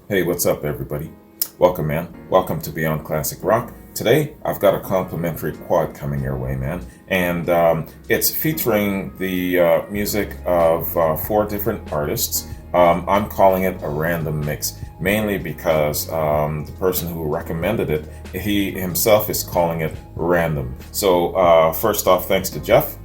Hey, what's up, everybody? Welcome, man. Welcome to Beyond Classic Rock. Today, I've got a complimentary quad coming your way, man. And it's featuring the music of four different artists. I'm calling it a random mix, mainly because the person who recommended it, he himself is calling it random. So, first off, thanks to Jeff.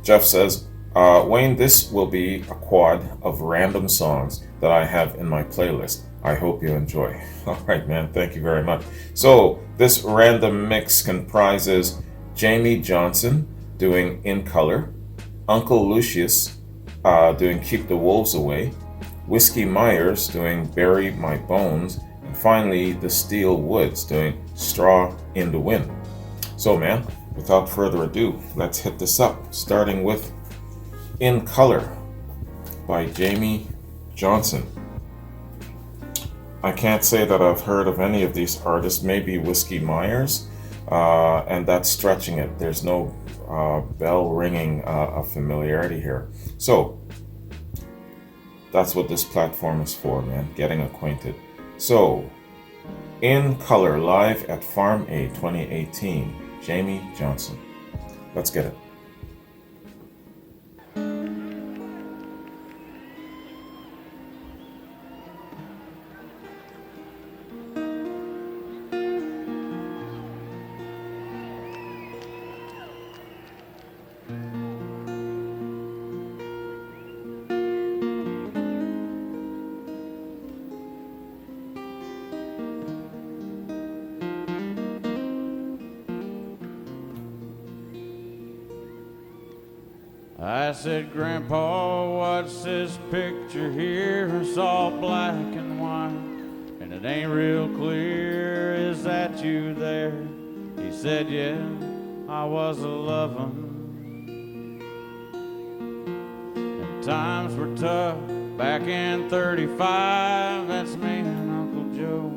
Jeff says, Wayne, this will be a quad of random songs that I have in my playlist. I hope you enjoy. All right, man. Thank you very much. So, this random mix comprises Jamey Johnson doing In Color, Uncle Lucius doing Keep the Wolves Away, Whiskey Myers doing Bury My Bones, and finally the Steel Woods doing Straw in the Wind. So, man, without further ado, let's hit this up, starting with In Color by Jamey Johnson. I can't say that I've heard of any of these artists, maybe Whiskey Myers, and that's stretching it. There's no bell ringing of familiarity here. So, that's what this platform is for, man, getting acquainted. So, In Color, live at Farm A 2018, Jamey Johnson. Let's get it. I said, Grandpa, what's this picture here? It's all black and white, and it ain't real clear. Is that you there? He said, yeah, I was a-lovin'. And times were tough back in 35. That's me and Uncle Joe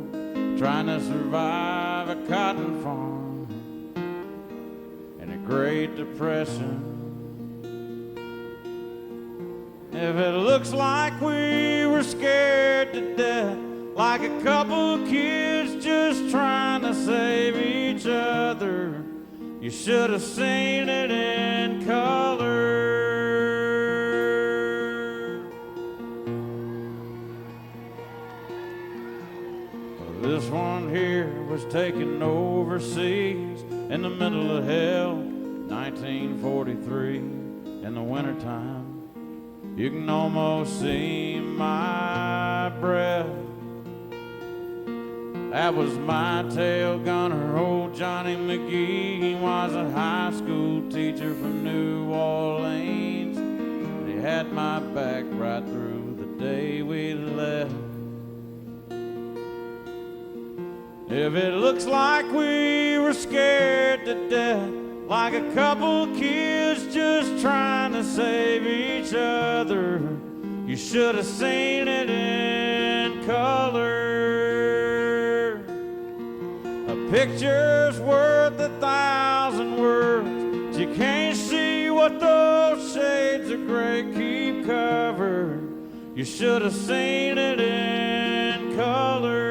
trying to survive a cotton farm and a Great Depression. If it looks like we were scared to death, like a couple of kids just trying to save each other, you should have seen it in color. This one here was taken overseas in the middle of hell, 1943, in the wintertime. You can almost see my breath. That was my tail gunner, old Johnny McGee. He was a high school teacher from New Orleans. And he had my back right through the day we left. If it looks like we were scared to death, like a couple kids just trying to save each other, you should have seen it in color. A picture's worth 1,000 words. You can't see what those shades of gray keep covered. You should have seen it in color.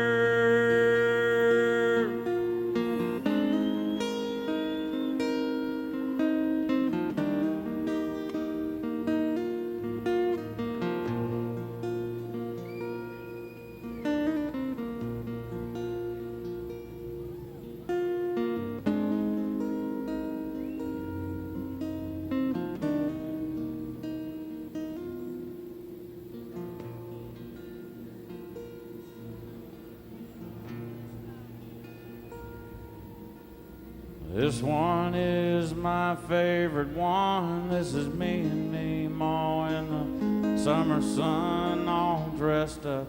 This one is my favorite one. This is me and me, Ma, in the summer sun, all dressed up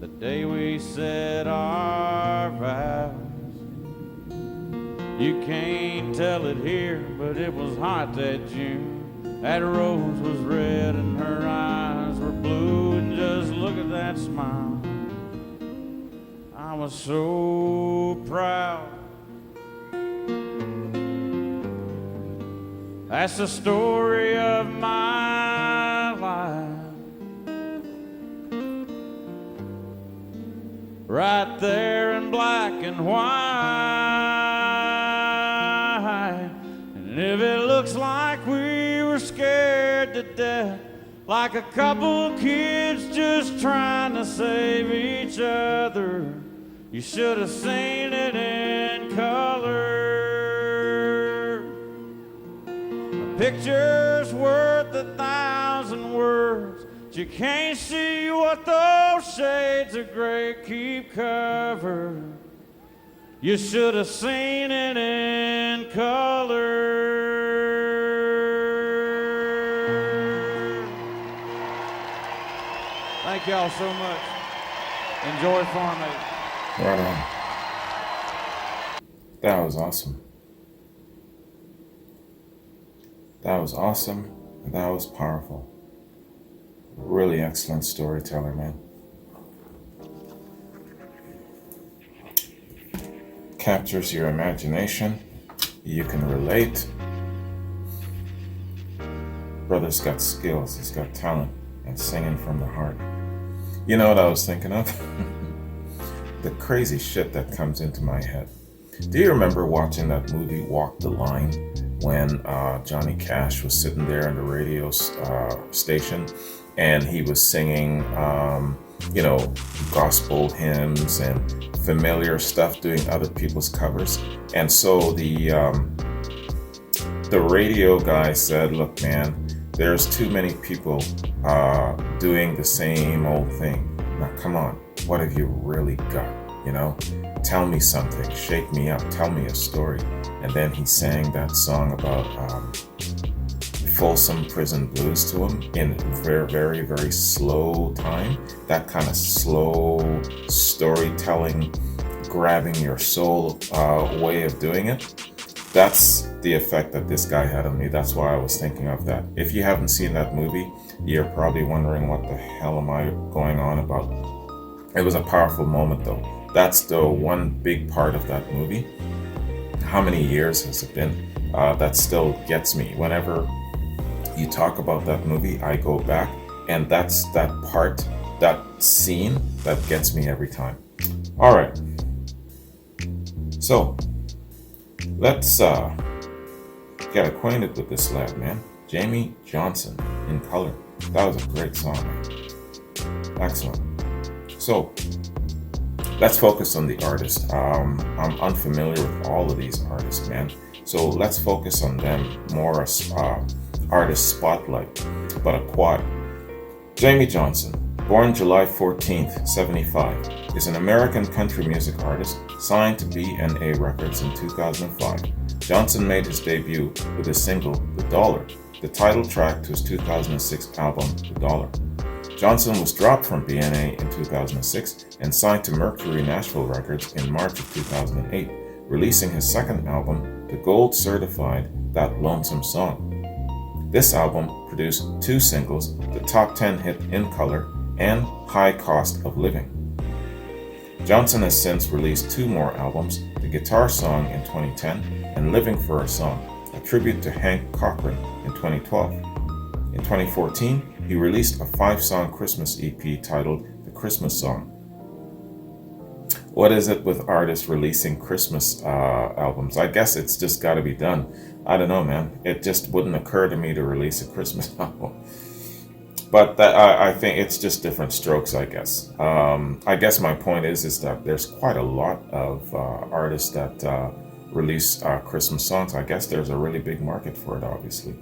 the day we said our vows. You can't tell it here, but it was hot that June. That rose was red and her eyes were blue, and just look at that smile. I was so proud. That's the story of my life. right there in black and white. And if it looks like we were scared to death, like a couple kids just trying to save each other, you should have seen it in color. A picture's worth 1,000 words, but you can't see what those shades of gray keep covered. You should have seen it in color. Thank y'all so much. Enjoy Farm Aid. Right on. That was awesome. That was awesome, and that was powerful. Really excellent storyteller, man. Captures your imagination. You can relate. Brother's got skills, he's got talent, and singing from the heart. You know what I was thinking of? The crazy shit that comes into my head. Do you remember watching that movie Walk the Line when Johnny Cash was sitting there in the radio station and he was singing, gospel hymns and familiar stuff, doing other people's covers? And so the radio guy said, "Look, man, there's too many people doing the same old thing. Now, come on, what have you really got? Tell me something, shake me up, tell me a story." And then he sang that song about Folsom Prison Blues to him in very, very, very slow time. That kind of slow storytelling, grabbing your soul way of doing it. That's the effect that this guy had on me. That's why I was thinking of that. If you haven't seen that movie, you're probably wondering what the hell am I going on about. It was a powerful moment though. That's the one big part of that movie. How many years has it been? That still gets me. Whenever you talk about that movie, I go back, and that's that part, that scene that gets me every time. All right. So, let's get acquainted with this lad, man. Jamey Johnson, In Color. That was a great song, man. Excellent. So, let's focus on the artist. I'm unfamiliar with all of these artists, man. So let's focus on them more as artist spotlight, but a quad. Jamey Johnson, born July 14th, 75, is an American country music artist signed to B&A Records in 2005. Johnson made his debut with his single, The Dollar, the title track to his 2006 album, The Dollar. Johnson was dropped from B&A in 2006 and signed to Mercury Nashville Records in March of 2008, releasing his second album, the gold certified That Lonesome Song. This album produced 2 singles, the top 10 hit In Color and High Cost of Living. Johnson has since released 2 more albums, The Guitar Song in 2010 and Living for a Song, a tribute to Hank Cochran in 2012. In 2014, he released a 5-song Christmas EP titled The Christmas Song. What is it with artists releasing Christmas albums? I guess it's just got to be done. I don't know, man. It just wouldn't occur to me to release a Christmas album. But I think it's just different strokes, I guess. I guess my point is that there's quite a lot of artists that release Christmas songs. I guess there's a really big market for it, obviously.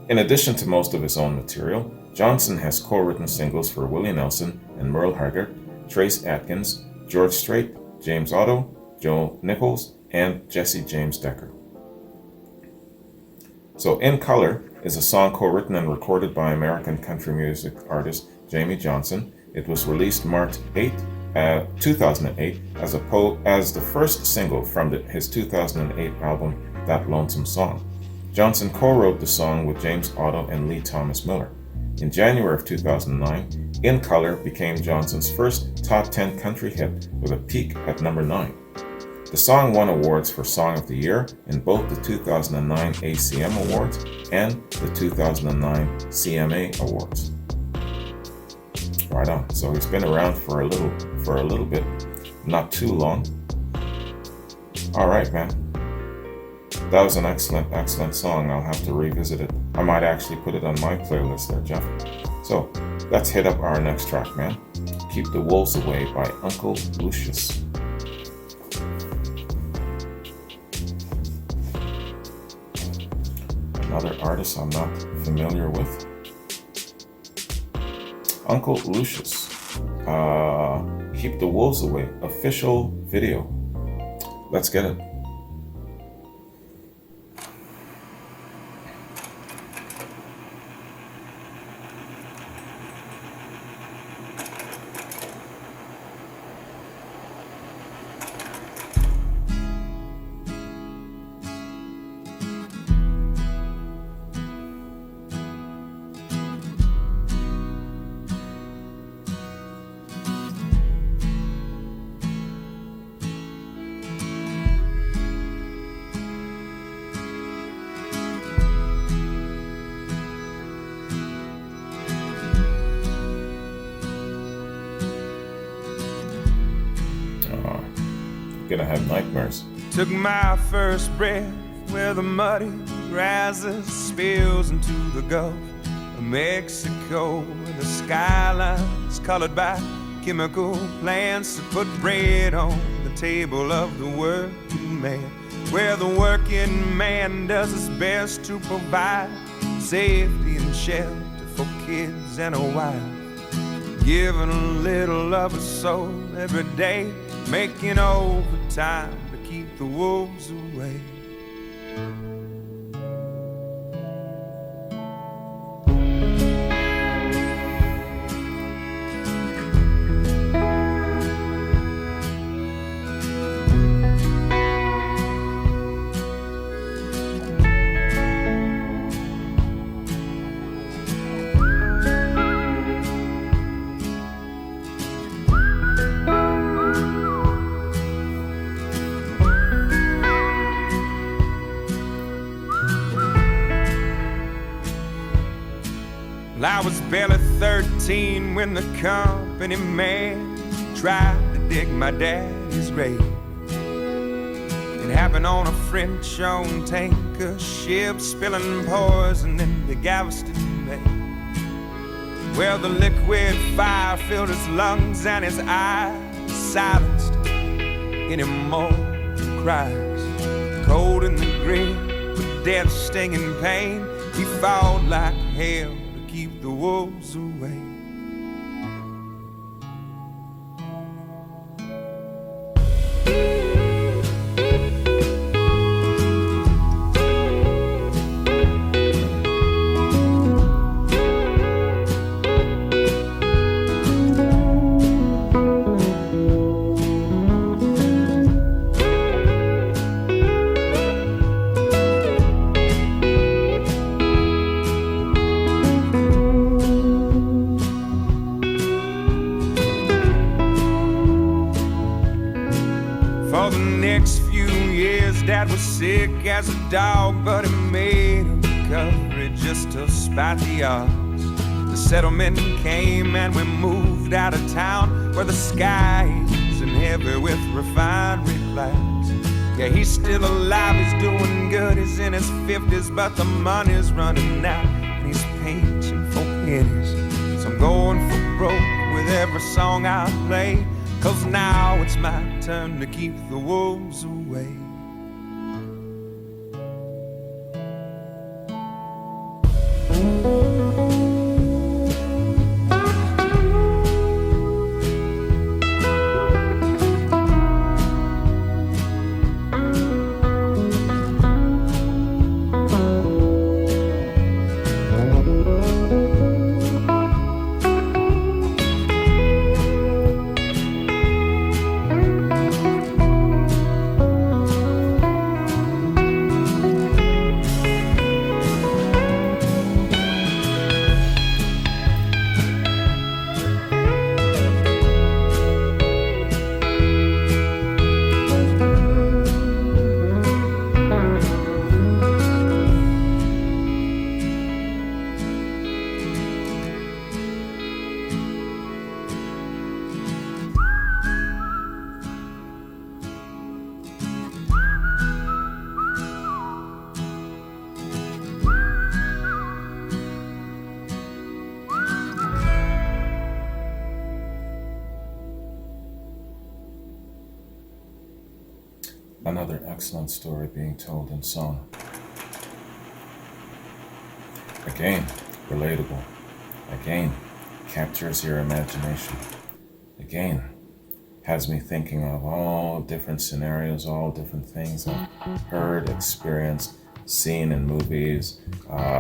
In addition to most of his own material, Johnson has co-written singles for Willie Nelson and Merle Haggard, Trace Atkins, George Strait, James Otto, Joe Nichols, and Jesse James Decker. So In Color is a song co-written and recorded by American country music artist Jamey Johnson. It was released March 8, 2008 as the first single from his 2008 album That Lonesome Song. Johnson co-wrote the song with James Otto and Lee Thomas Miller. In January of 2009, In Color became Johnson's first top 10 country hit with a peak at number 9. The song won awards for Song of the Year in both the 2009 ACM Awards and the 2009 CMA Awards. Right on. So he's been around for a little bit, not too long. All right, man. That was an excellent song. I'll have to revisit it. I might actually put it on my playlist there, Jeff. So let's hit up our next track, man. Keep the Wolves Away by Uncle Lucius. Another artist I'm not familiar with. Uncle Lucius. Keep the Wolves Away. Official video. Let's get it. Gonna have nightmares. Took my first breath where the muddy rises, spills into the Gulf of Mexico, where the skyline's colored by chemical plants that put bread on the table of the working man, where the working man does his best to provide safety and shelter for kids and a wife, giving a little of his soul every day, making overtime to keep the wolves away. Well, I was barely 13 when the company man tried to dig my daddy's grave. It happened on a French-owned tanker ship, spilling poison into Galveston Bay, where the liquid fire filled his lungs and his eyes silenced any more cries. Cold in the grave with death's stinging pain, he fought like hell to keep the wolves away. For the next few years, Dad was sick as a dog, but he made a recovery just to spite the odds. The settlement came and we moved out of town, where the sky isn't heavy with refinery clouds. Yeah, he's still alive, he's doing good, he's in his 50s, but the money's running out and he's pinching for pennies. So I'm going for broke with every song I play, 'cause now it's my turn to keep the wolves away. Another excellent story being told in song. Again, relatable. Again, captures your imagination. Again, has me thinking of all different scenarios, all different things I've heard, experienced, seen in movies,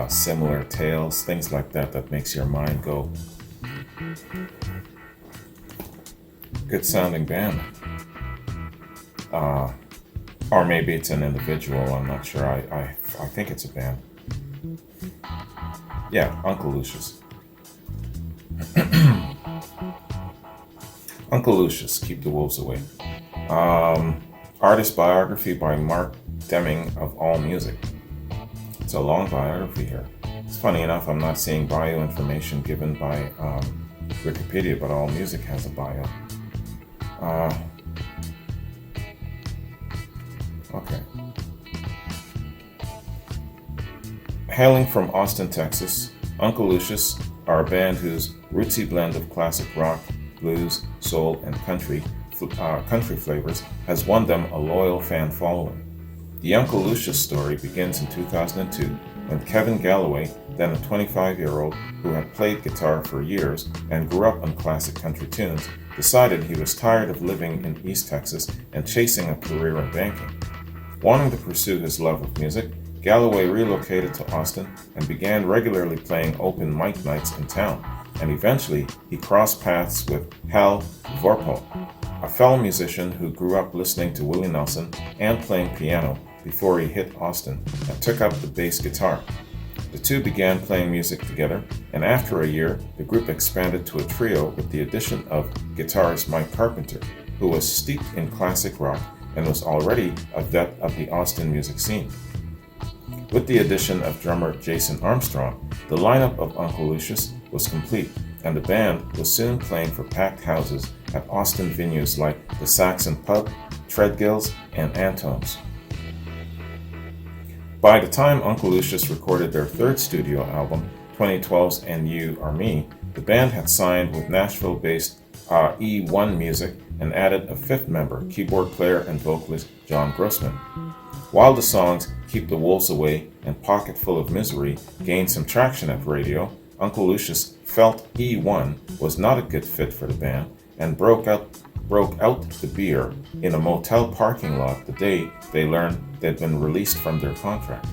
similar tales, things like that that makes your mind go. Good sounding band. Or maybe it's an individual, I'm not sure. I think it's a band. Yeah, Uncle Lucius. Uncle Lucius, Keep the Wolves Away. Artist biography by Mark Deming of AllMusic. It's a long biography here. It's funny enough, I'm not seeing bio information given by Wikipedia, but AllMusic has a bio. Okay. Hailing from Austin, Texas, Uncle Lucius are a band whose rootsy blend of classic rock, blues, soul, and country flavors has won them a loyal fan following. The Uncle Lucius story begins in 2002 when Kevin Galloway, then a 25-year-old who had played guitar for years and grew up on classic country tunes, decided he was tired of living in East Texas and chasing a career in banking. Wanting to pursue his love of music, Galloway relocated to Austin and began regularly playing open mic nights in town, and eventually he crossed paths with Hal Vorpal, a fellow musician who grew up listening to Willie Nelson and playing piano before he hit Austin and took up the bass guitar. The two began playing music together, and after a year, the group expanded to a trio with the addition of guitarist Mike Carpenter, who was steeped in classic rock and was already a vet of the Austin music scene. With the addition of drummer Jason Armstrong, the lineup of Uncle Lucius was complete, and the band was soon playing for packed houses at Austin venues like the Saxon Pub, Treadgills, and Antone's. By the time Uncle Lucius recorded their third studio album, 2012's And You Are Me, the band had signed with Nashville-based E1 Music and added a fifth member, keyboard player and vocalist John Grossman. While the songs Keep the Wolves Away and Pocket Full of Misery gained some traction at radio, Uncle Lucius felt E1 was not a good fit for the band and broke out the beer in a motel parking lot the day they learned they'd been released from their contract.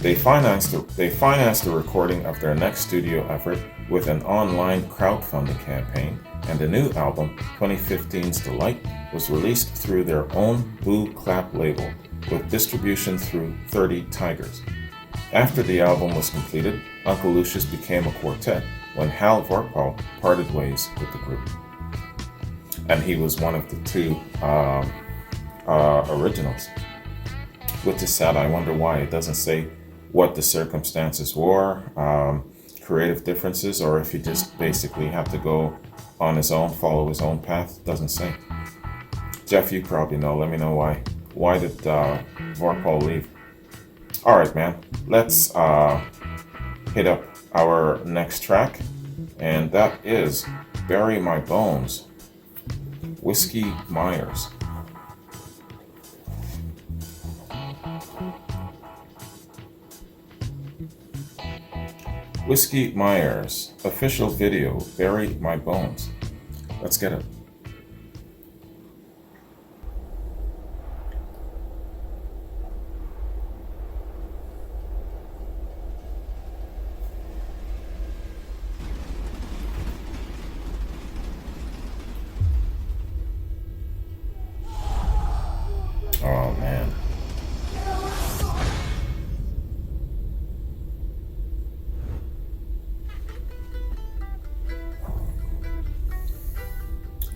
They financed the recording of their next studio effort with an online crowdfunding campaign, and the new album, 2015's Delight, was released through their own Boo Clap label, with distribution through 30 Tigers. After the album was completed, Uncle Lucius became a quartet when Hal Vorpal parted ways with the group. And he was one of the two originals. Which is sad. I wonder why. It doesn't say what the circumstances were, creative differences, or if he just basically had to go on his own, follow his own path. It doesn't say. Jeff, you probably know. Let me know why. Why did Vorpal leave? Alright, man. Let's hit up our next track, and that is Bury My Bones, Whiskey Myers. Whiskey Myers, official video, Bury My Bones. Let's get it. Oh man.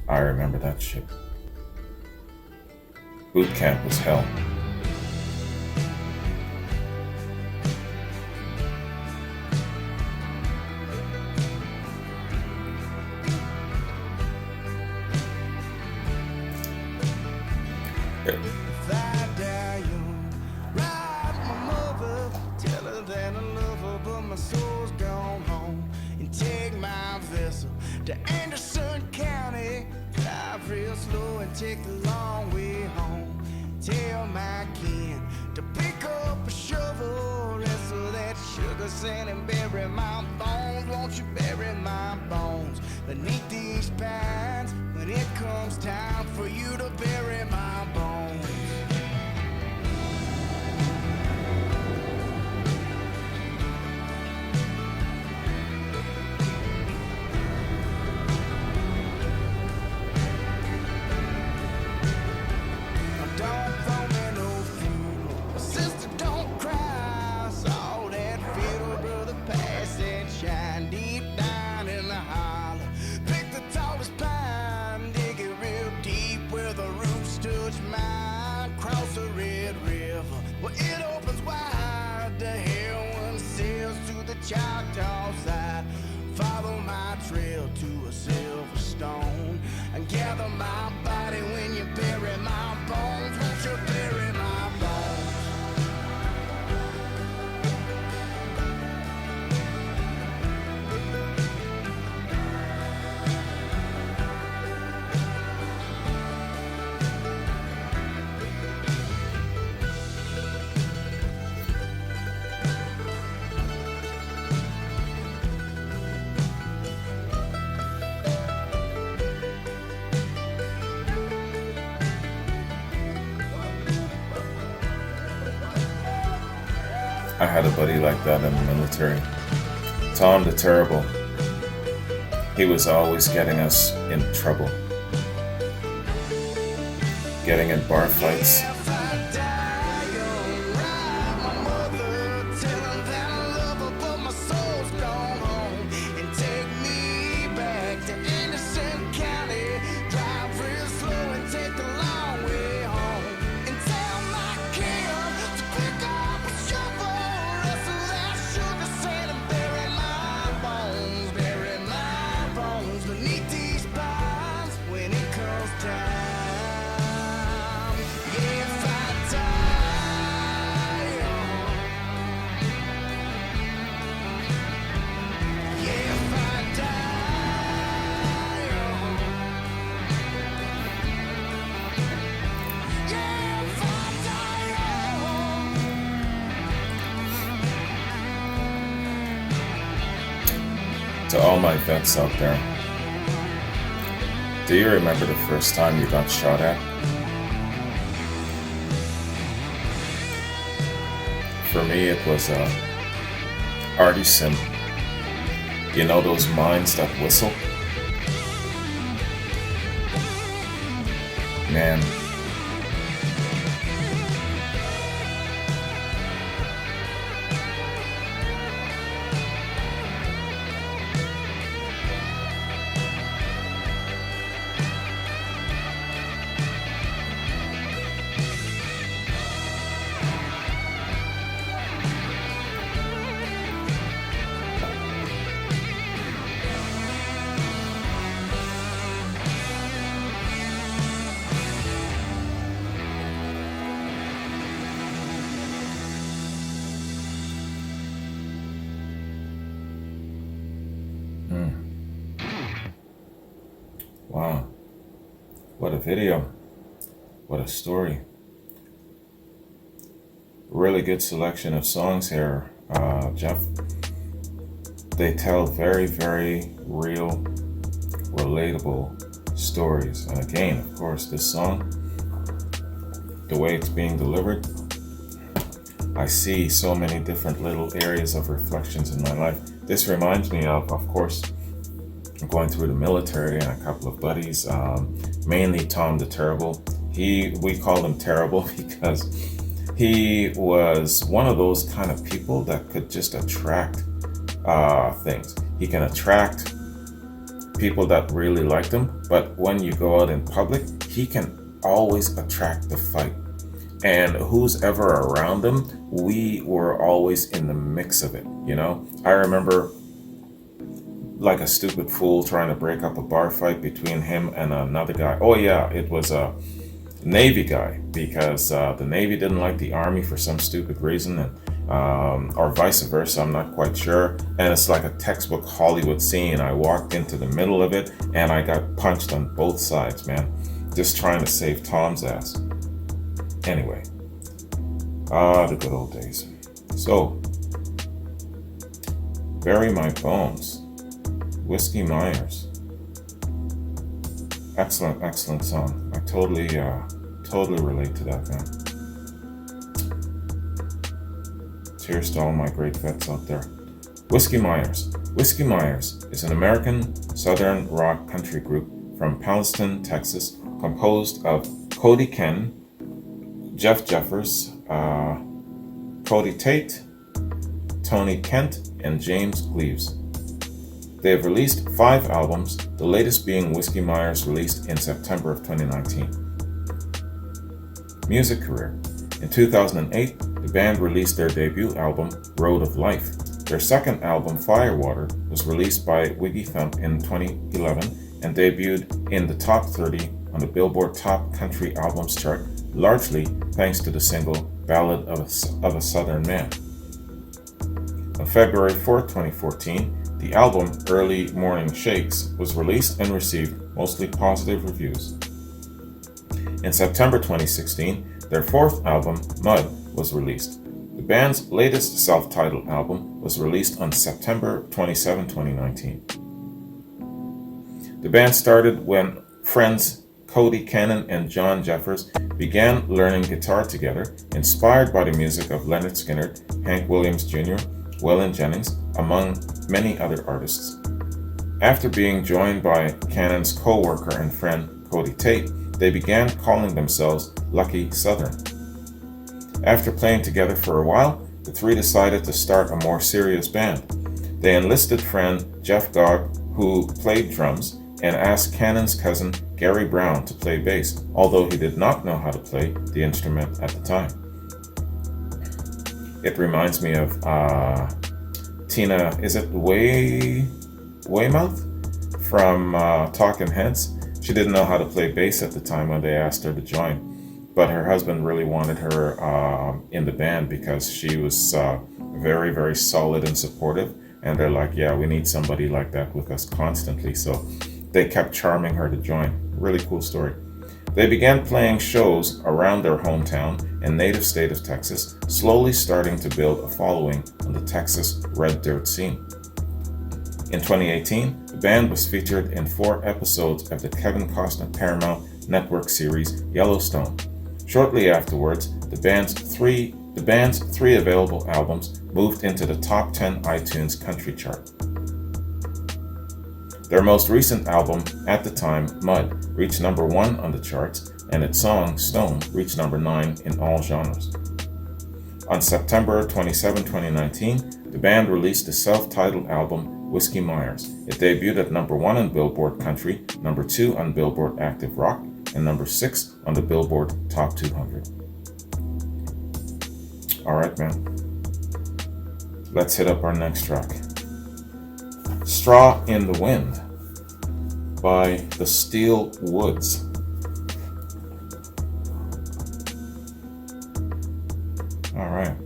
I remember that shit. Boot camp was hell. If I die young, write my mother, tell her that I love her, but my soul's gone home, and take my vessel to Anderson County. drive real slow and take the long way home. Tell my kin to pick up a shovel, wrestle that sugar sand and bury my bones. Won't you bury my bones beneath these pines when it comes time for you to bury my bones? Don't throw me no funeral, sister, don't cry. Saw that fiddle brother pass and shine deep down in the hollow. Pick the tallest pine, dig it real deep where the roots touch mine. Cross the Red River, well it opens wide. The hell one sails to the Choctaw side. Follow my trail to a silver stone and gather my body when you bury my bones. Won't you bury my bones? I had a buddy like that in the military. Tom the Terrible. He was always getting us in trouble. Getting in bar fights. If I die, you'll ride my mother, tell her that I love her, but my soul's gone home. And take me back to Innocent County, drive real slow and take the long way home. And tell my kid to pick up a shovel, wrestle that sugar sand and bury my bones beneath these pines when it comes time. If I die, if I die, if I die. To all my vets out there, do you remember the first time you got shot at? For me, it was Artie Sim. You know those mines that whistle? Man, wow. What a video. What a story. Really good selection of songs here, Jeff. They tell very, very real, relatable stories. And again, of course, this song, the way it's being delivered, I see so many different little areas of reflections in my life. This reminds me of course, going through the military and a couple of buddies, mainly Tom the Terrible. We called him Terrible because he was one of those kind of people that could just attract things. He can attract people that really liked him, but when you go out in public, he can always attract the fight. And who's ever around him, we were always in the mix of it, you know? I remember like a stupid fool trying to break up a bar fight between him and another guy. Oh yeah, it was a Navy guy, because the Navy didn't like the Army for some stupid reason, or vice versa, I'm not quite sure. And it's like a textbook Hollywood scene. I walked into the middle of it and I got punched on both sides, man. Just trying to save Tom's ass. Anyway, the good old days. So, Bury My Bones, Whiskey Myers. Excellent, excellent song. I totally relate to that, man. Cheers to all my great vets out there. Whiskey Myers. Whiskey Myers is an American southern rock country group from Palestine, Texas, composed of Cody Ken, Jeff Jeffers, Cody Tate, Tony Kent, and James Gleaves. They have released 5 albums, the latest being Whiskey Myers, released in September of 2019. Music career. In 2008, the band released their debut album, Road of Life. Their second album, Firewater, was released by Wiggy Thump in 2011 and debuted in the top 30 on the Billboard Top Country Albums chart, largely thanks to the single Ballad of a Southern Man. On February 4, 2014, the album Early Morning Shakes was released and received mostly positive reviews. In September 2016, their 4th album, Mud, was released. The band's latest self-titled album was released on September 27, 2019. The band started when friends Cody Cannon and John Jeffers began learning guitar together, inspired by the music of Leonard Skinner, Hank Williams Jr., Waylon Jennings, among many other artists. After being joined by Cannon's co-worker and friend Cody Tate, they began calling themselves Lucky Southern. After playing together for a while, the three decided to start a more serious band. They enlisted friend Jeff Gogg, who played drums, and asked Cannon's cousin Gary Brown to play bass, although he did not know how to play the instrument at the time. It reminds me of Tina, is it Weymouth from Talking Heads? She didn't know how to play bass at the time when they asked her to join, but her husband really wanted her in the band because she was very, very solid and supportive, and they're like, yeah, we need somebody like that with us constantly, so they kept charming her to join. Really cool story. They began playing shows around their hometown and native state of Texas, slowly starting to build a following on the Texas red dirt scene. In 2018, the band was featured in 4 episodes of the Kevin Costner Paramount Network series Yellowstone. Shortly afterwards, the band's three available albums moved into the top 10 iTunes country chart. Their most recent album, at the time, Mud, reached number 1 on the charts, and its song, Stone, reached number 9 in all genres. On September 27, 2019, the band released the self-titled album, Whiskey Myers. It debuted at number 1 on Billboard Country, number 2 on Billboard Active Rock, and number 6 on the Billboard Top 200. Alright, man. Let's hit up our next track. Straw in the Wind by the Steel Woods. Alright.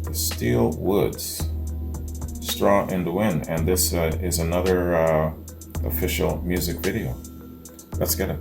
The Steel Woods. Straw in the Wind. And this is another official music video. Let's get it.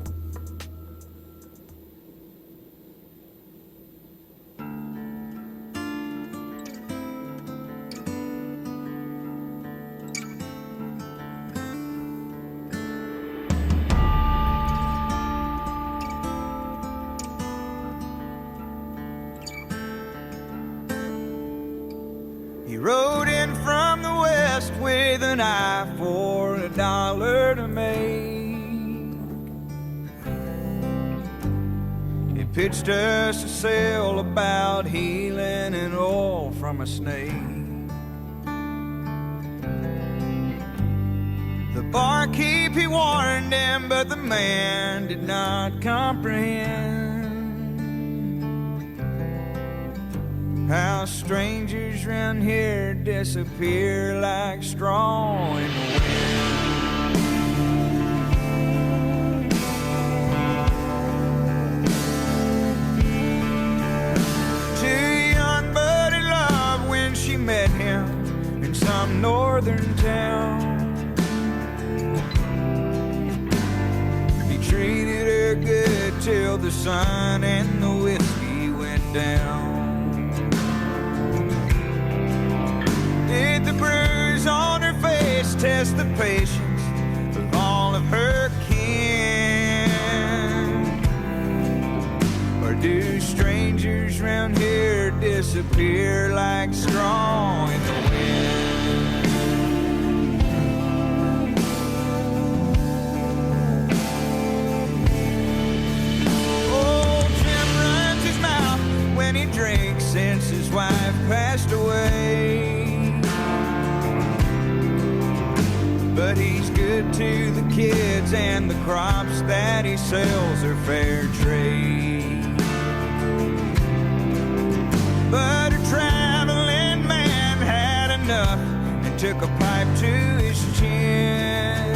He rode in from the west with an eye for $1 to make. He pitched us a sale about healing and oil from a snake. The barkeep, he warned him, but the man did not comprehend how strangers round here disappear like straw in the wind. northern town. He treated her good till the sun and the whiskey went down. Did the bruise on her face test the patience of all of her kin? Or do strangers round here disappear like straw in the wind? Old Jim runs his mouth when he drinks since his wife passed away. But he's good to the kids and the crops that he sells are fair trade. But a traveling man had enough and took a pipe to his chin.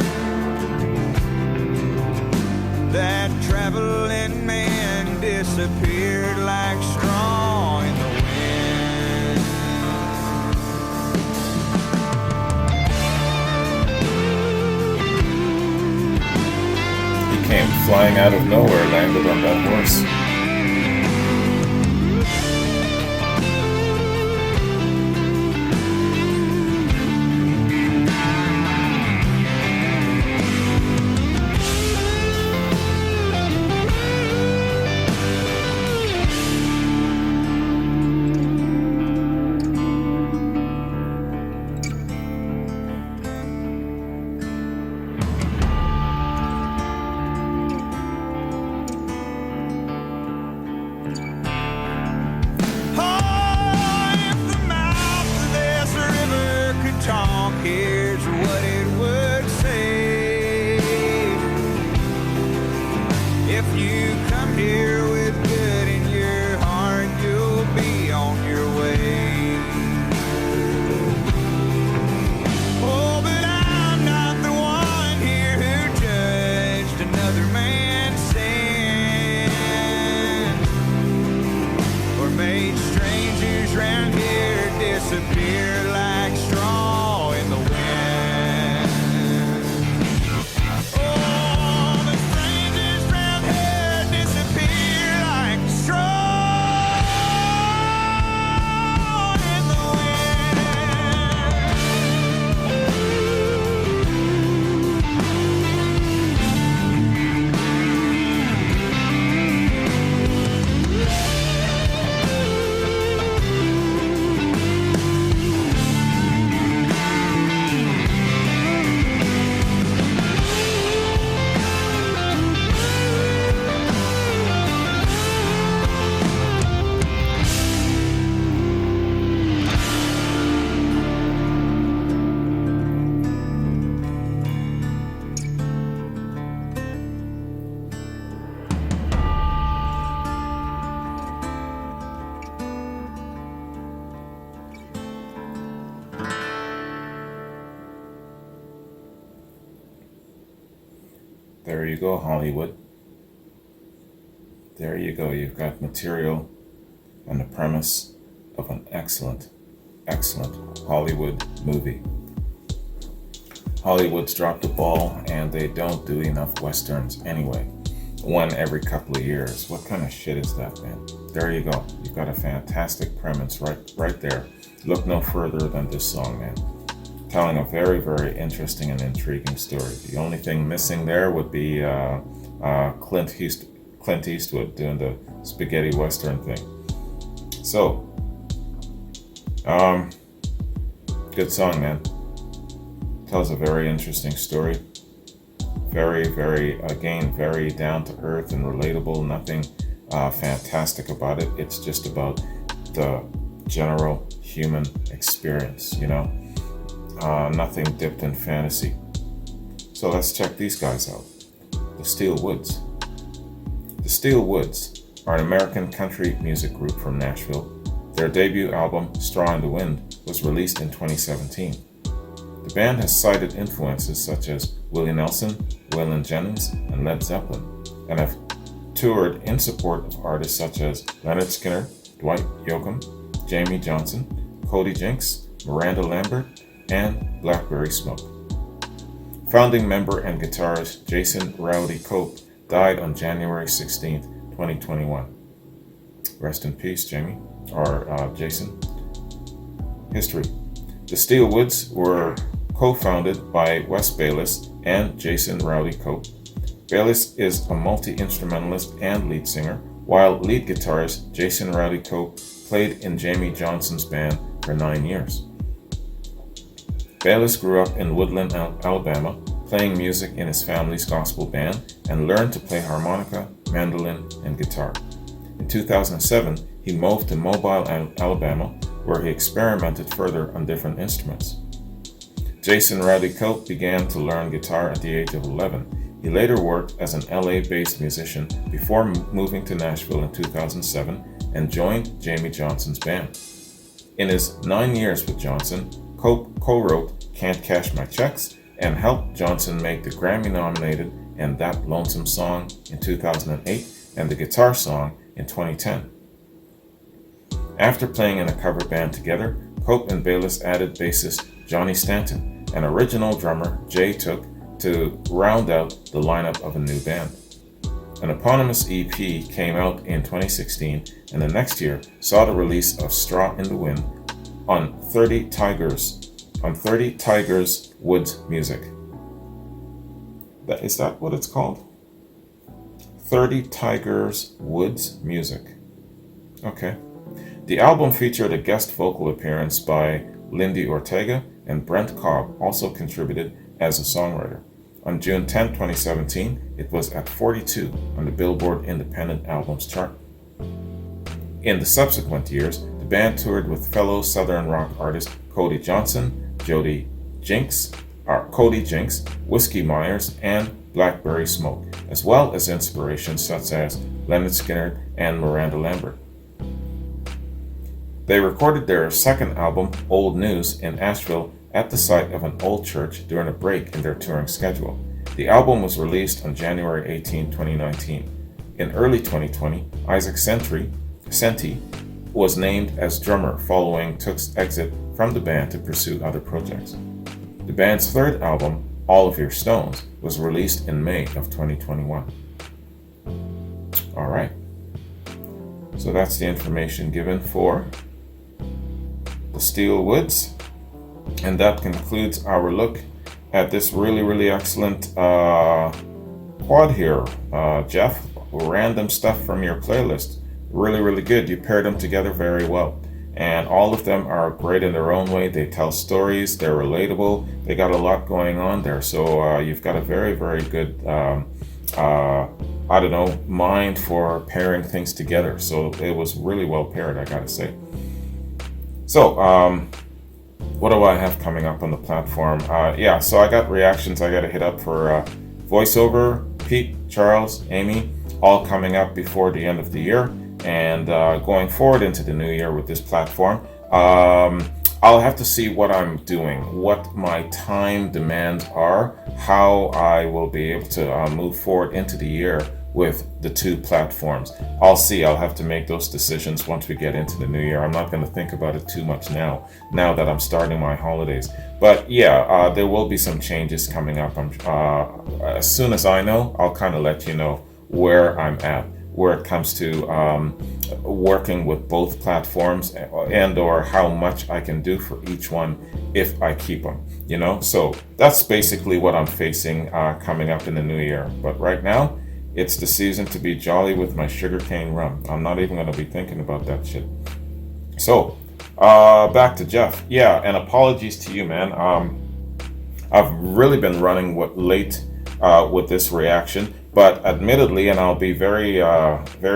That traveling man disappeared like straw in the wind. Came flying out of nowhere, landed on that horse. Here's what it would say. If you come here with good in your heart, you'll be on your way. Oh, but I'm not the one here who judged another man's sin, or made strangers round here disappear like straw in the wind. Oh, the strangers round here disappear like straw in the There you go, Hollywood. There you go. You've got material and the premise of an excellent, excellent Hollywood movie. Hollywood's dropped the ball and they don't do enough westerns anyway. One every couple of years. What kind of shit is that, man? There you go. You've got a fantastic premise right there. Look no further than this song, man. Telling a very, very interesting and intriguing story. The only thing missing there would be Clint Eastwood doing the spaghetti western thing. So, good song, man. Tells a very interesting story. Very, very, again, very down to earth and relatable. Nothing fantastic about it. It's just about the general human experience, you know? Nothing dipped in fantasy. So let's check these guys out. The Steel Woods. The Steel Woods are an American country music group from Nashville. Their debut album, Straw in the Wind, was released in 2017. The band has cited influences such as Willie Nelson, Waylon Jennings, and Led Zeppelin, and have toured in support of artists such as Leonard Skinner, Dwight Yoakam, Jamey Johnson, Cody Jinks, Miranda Lambert, and Blackberry Smoke. Founding member and guitarist Jason Rowdy Cope died on January 16, 2021. Rest in peace, Jamey, or Jason. History. The Steelwoods were co-founded by Wes Bayliss and Jason Rowdy Cope. Bayliss is a multi-instrumentalist and lead singer, while lead guitarist Jason Rowdy Cope played in Jamey Johnson's band for 9 years. Bayliss grew up in Woodland, Alabama, playing music in his family's gospel band, and learned to play harmonica, mandolin, and guitar. In 2007, he moved to Mobile, Alabama, where he experimented further on different instruments. Jason Rowdy Cope began to learn guitar at the age of 11. He later worked as an LA-based musician before moving to Nashville in 2007 and joined Jamey Johnson's band. In his 9 years with Johnson, Cope co-wrote Can't Cash My Checks and helped Johnson make the Grammy-nominated And That Lonesome Song in 2008 and the Guitar Song in 2010. After playing in a cover band together, Cope and Bayliss added bassist Johnny Stanton and original drummer Jay Took to round out the lineup of a new band. An eponymous EP came out in 2016, and the next year saw the release of Straw in the Wind on 30 Tigers Woods Music. Is that what it's called? 30 Tigers Woods Music. Okay. The album featured a guest vocal appearance by Lindy Ortega, and Brent Cobb also contributed as a songwriter. On June 10, 2017, it was at 42 on the Billboard Independent Albums chart. In the subsequent years, the band toured with fellow Southern rock artists Cody Johnson, Cody Jinks, Whiskey Myers, and Blackberry Smoke, as well as inspirations such as Leonard Skinner and Miranda Lambert. They recorded their second album, Old News, in Asheville at the site of an old church during a break in their touring schedule. The album was released on January 18, 2019. In early 2020, Isaac Senti was named as drummer following Took's exit from the band to pursue other projects. The band's third album, All of Your Stones, was released in May of 2021. All right. So that's the information given for the Steelwoods. And that concludes our look at this really excellent quad here. Jeff, random stuff from your playlist. Really good. You paired them together very well. And all of them are great in their own way. They tell stories. They're relatable. They got a lot going on there. So you've got a very good, mind for pairing things together. So it was really well paired, I gotta say. So, what do I have coming up on the platform? So I got reactions I got to hit up for voiceover, Pete, Charles, Amy, all coming up before the end of the year. And going forward into the new year with this platform, I'll have to see what I'm doing, what my time demands are, how I will be able to move forward into the year with the two platforms. I'll see. I'll have to make those decisions once we get into the new year. I'm not going to think about it too much now that I'm starting my holidays. But yeah, there will be some changes coming up. As soon as I know, I'll kind of let you know where I'm at, where it comes to working with both platforms and or how much I can do for each one if I keep them, So that's basically what I'm facing coming up in the new year. But right now, it's the season to be jolly with my sugarcane rum. I'm not even going to be thinking about that shit. So, back to Jeff. Yeah, and apologies to you, man. I've really been running late with this reaction, but admittedly, and I'll be very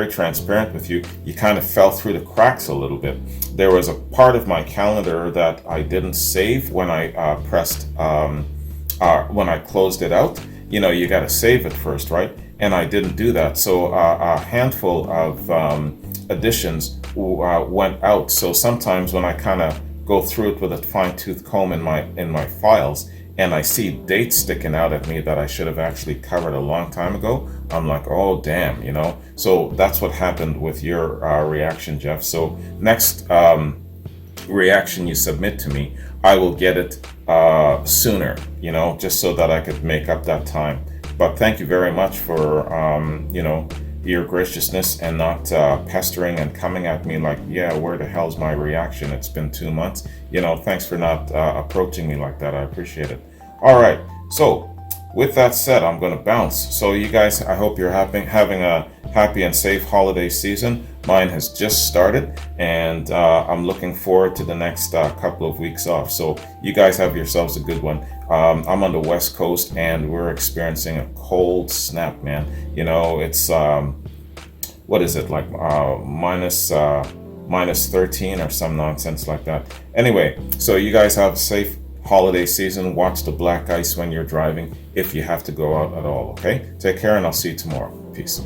transparent with you, you kind of fell through the cracks a little bit. There was a part of my calendar that I didn't save when I when I closed it out. You got to save it first, right? And I didn't do that. So a handful of additions went out. So sometimes when I kind of go through it with a fine-tooth comb in my files, and I see dates sticking out at me that I should have actually covered a long time ago, I'm like, oh damn, So that's what happened with your reaction, Jeff. So next reaction you submit to me, I will get it sooner, just so that I could make up that time. But thank you very much for, your graciousness and not pestering and coming at me like, yeah, where the hell's my reaction? It's been 2 months. Thanks for not approaching me like that. I appreciate it. All right. So with that said, I'm going to bounce. So you guys, I hope you're having a happy and safe holiday season. Mine has just started, and I'm looking forward to the next couple of weeks off. So you guys have yourselves a good one. I'm on the West Coast, and we're experiencing a cold snap, man. It's what is it, like minus 13 or some nonsense like that. Anyway, so you guys have a safe holiday season. Watch the black ice when you're driving, if you have to go out at all. Okay, take care, and I'll see you tomorrow. Peace.